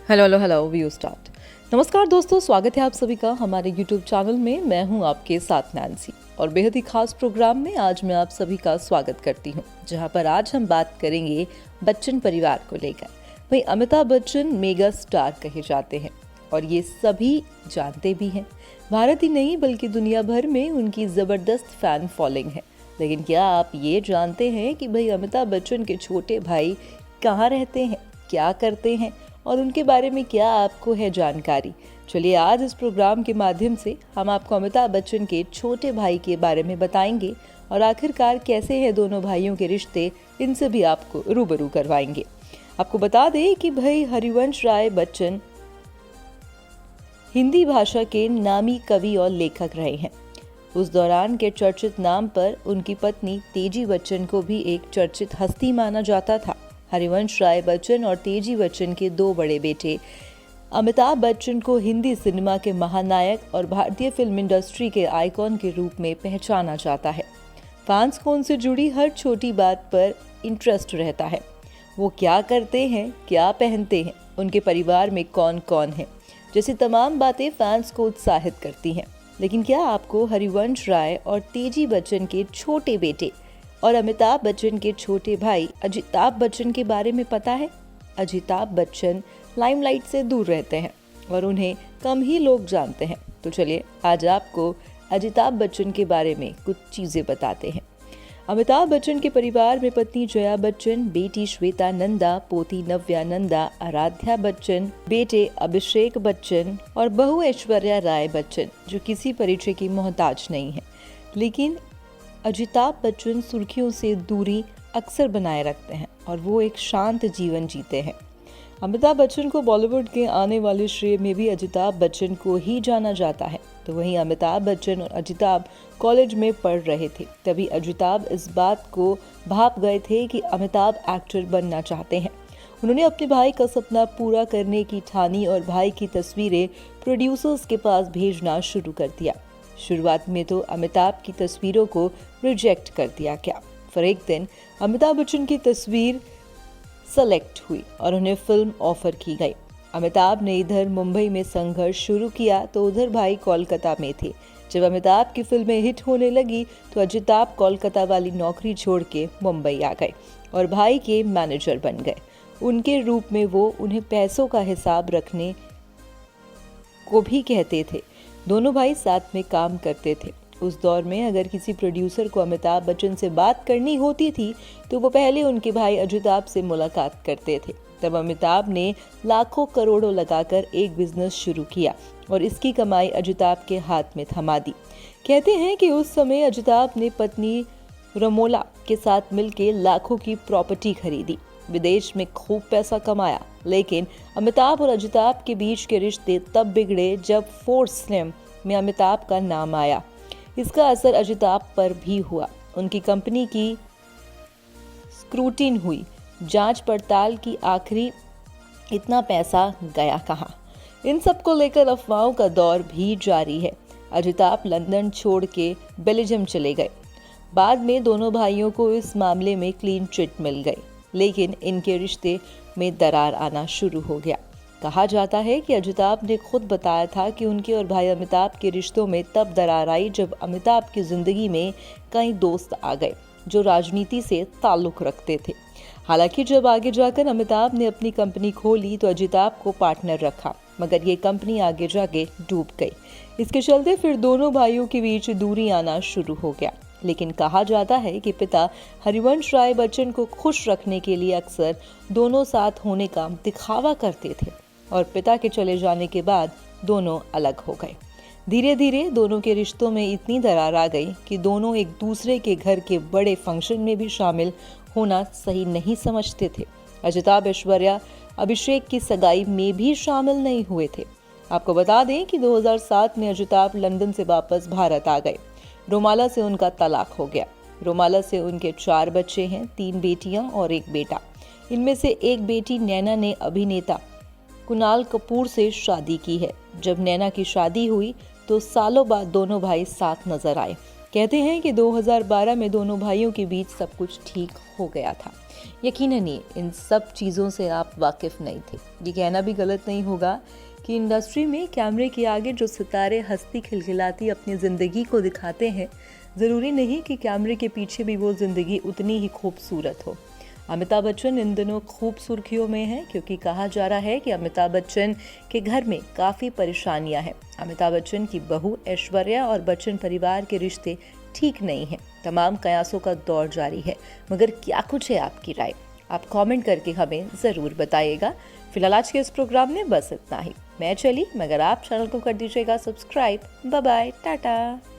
Hello hello hello view start. नमस्कार दोस्तों, स्वागत है आप सभी का हमारे यूट्यूब चैनल में। मैं हूं आपके साथ नैन्सी और बेहद ही खास प्रोग्राम में आज मैं आप सभी का स्वागत करती हूं, जहां पर आज हम बात करेंगे बच्चन परिवार को लेकर। भाई अमिताभ बच्चन मेगा स्टार कहे जाते हैं और ये सभी जानते भी हैं। भारत ही नहीं बल्कि दुनिया भर में उनकी ज़बरदस्त फैन फॉलोइंग है। लेकिन क्या आप ये जानते हैं कि भाई अमिताभ बच्चन के छोटे भाई कहाँ रहते हैं, क्या करते हैं और उनके बारे में क्या आपको है जानकारी? चलिए आज इस प्रोग्राम के माध्यम से हम आपको अमिताभ बच्चन के छोटे भाई के बारे में बताएंगे और आखिरकार कैसे हैं दोनों भाइयों के रिश्ते, इनसे भी आपको रूबरू करवाएंगे। आपको बता दें कि भाई हरिवंश राय बच्चन हिंदी भाषा के नामी कवि और लेखक रहे हैं। उस दौरान के चर्चित नाम पर उनकी पत्नी तेजी बच्चन को भी एक चर्चित हस्ती माना जाता था। हरिवंश राय बच्चन और तेजी बच्चन के दो बड़े बेटे अमिताभ बच्चन को हिंदी सिनेमा के महानायक और भारतीय फिल्म इंडस्ट्री के आइकॉन के रूप में पहचाना जाता है। फैंस को उनसे जुड़ी हर छोटी बात पर इंटरेस्ट रहता है। वो क्या करते हैं, क्या पहनते हैं, उनके परिवार में कौन कौन है, जैसी तमाम बातें फैंस को उत्साहित करती हैं। लेकिन क्या आपको हरिवंश राय और तेजी बच्चन के छोटे बेटे और अमिताभ बच्चन के छोटे भाई अजिताभ बच्चन के बारे में पता है? अजिताभ बच्चन लाइमलाइट से दूर रहते हैं और उन्हें कम ही लोग जानते हैं। तो चलिए आज आपको अजिताभ बच्चन के बारे में कुछ चीज़ें बताते हैं। अमिताभ बच्चन के परिवार में पत्नी जया बच्चन, बेटी श्वेता नंदा, पोती नव्या नंदा, आराध्या बच्चन, बेटे अभिषेक बच्चन और बहू ऐश्वर्या राय बच्चन, जो किसी परिचय की मोहताज नहीं है। लेकिन अजिताभ बच्चन सुर्खियों से दूरी अक्सर बनाए रखते हैं और वो एक शांत जीवन जीते हैं। अमिताभ बच्चन को बॉलीवुड के आने वाले श्रेय में भी अजिताभ बच्चन को ही जाना जाता है। तो वहीं अमिताभ बच्चन और अजिताभ कॉलेज में पढ़ रहे थे, तभी अजिताभ इस बात को भाप गए थे कि अमिताभ एक्टर बनना चाहते हैं। उन्होंने अपने भाई का सपना पूरा करने की ठानी और भाई की तस्वीरें प्रोड्यूसर्स के पास भेजना शुरू कर दिया। शुरुआत में तो अमिताभ की तस्वीरों को रिजेक्ट कर दिया गया। फिर एक दिन अमिताभ बच्चन की तस्वीर सेलेक्ट हुई और उन्हें फिल्म ऑफर की गई। अमिताभ ने इधर मुंबई में संघर्ष शुरू किया तो उधर भाई कोलकाता में थे। जब अमिताभ की फिल्में हिट होने लगी तो अजिताभ कोलकाता वाली नौकरी छोड़ के मुंबई आ गए और भाई के मैनेजर बन गए। उनके रूप में वो उन्हें पैसों का हिसाब रखने को भी कहते थे। दोनों भाई साथ में काम करते थे। उस दौर में अगर किसी प्रोड्यूसर को अमिताभ बच्चन से बात करनी होती थी तो वो पहले उनके भाई अजिताभ से मुलाकात करते थे। तब अमिताभ ने लाखों करोड़ों लगाकर एक बिजनेस शुरू किया और इसकी कमाई अजिताभ के हाथ में थमा दी। कहते हैं कि उस समय अजिताभ ने पत्नी रमोला के साथ मिलकर लाखों की प्रॉपर्टी खरीदी, विदेश में खूब पैसा कमाया। लेकिन अमिताभ और अजिताभ के बीच के रिश्ते तब बिगड़े जब फोर्स स्लिम में अमिताभ का नाम आया। इसका असर अजिताभ पर भी हुआ। उनकी कंपनी की स्क्रूटिन हुई, जांच पड़ताल की, आखिरी इतना पैसा गया कहाँ? इन सब को लेकर अफवाहों का दौर भी जारी है। अजिताभ लंदन छोड़ के बेल्जियम चले गए। बाद में दोनों भाइयों को इस मामले में क्लीन चिट मिल गई, लेकिन इनके रिश्ते में दरार आना शुरू हो गया। कहा जाता है कि अजिताभ ने खुद बताया था कि उनके और भाई अमिताभ के रिश्तों में तब दरार आई जब अमिताभ की जिंदगी में कई दोस्त आ गए जो राजनीति से ताल्लुक रखते थे। हालांकि जब आगे जाकर अमिताभ ने अपनी कंपनी खोली तो अजिताभ को पार्टनर रखा, मगर ये कंपनी आगे जाके डूब गई। इसके चलते फिर दोनों भाइयों के बीच दूरी आना शुरू हो गया। लेकिन कहा जाता है कि पिता हरिवंश राय बच्चन को खुश रखने के लिए अक्सर दोनों साथ होने का दिखावा करते थे और पिता के चले जाने के बाद दोनों अलग हो गए। धीरे धीरे दोनों के रिश्तों में इतनी दरार आ गई कि दोनों एक दूसरे के घर के बड़े फंक्शन में भी शामिल होना सही नहीं समझते थे। अजिताभ ऐश्वर्या अभिषेक की सगाई में भी शामिल नहीं हुए थे। आपको बता दें कि 2007 में अजिताभ लंदन से वापस भारत आ गए। रोमाला से उनका तलाक हो गया। रोमाला से उनके 4 बच्चे हैं, 3 बेटियां और 1 बेटा। इनमें से एक बेटी नैना ने अभिनेता कुणाल कपूर से शादी की है। जब नैना की शादी हुई तो सालों बाद दोनों भाई साथ नजर आए। कहते हैं कि 2012 में दोनों भाइयों के बीच सब कुछ ठीक हो गया था। यकीनन ही इन सब चीज़ों से आप वाकिफ़ नहीं थे। ये कहना भी गलत नहीं होगा कि इंडस्ट्री में कैमरे के आगे जो सितारे हंसती खिलखिलाती अपनी ज़िंदगी को दिखाते हैं, ज़रूरी नहीं कि कैमरे के पीछे भी वो ज़िंदगी उतनी ही खूबसूरत हो। अमिताभ बच्चन इन दिनों खूब सुर्खियों में हैं क्योंकि कहा जा रहा है कि अमिताभ बच्चन के घर में काफ़ी परेशानियां हैं। अमिताभ बच्चन की बहू ऐश्वर्या और बच्चन परिवार के रिश्ते ठीक नहीं हैं। तमाम कयासों का दौर जारी है, मगर क्या कुछ है आपकी राय? आप कमेंट करके हमें ज़रूर बताइएगा। फिलहाल आज के इस प्रोग्राम में बस इतना ही। मैं चली, मगर आप चैनल को कर दीजिएगा सब्सक्राइब। Bye bye, Tata.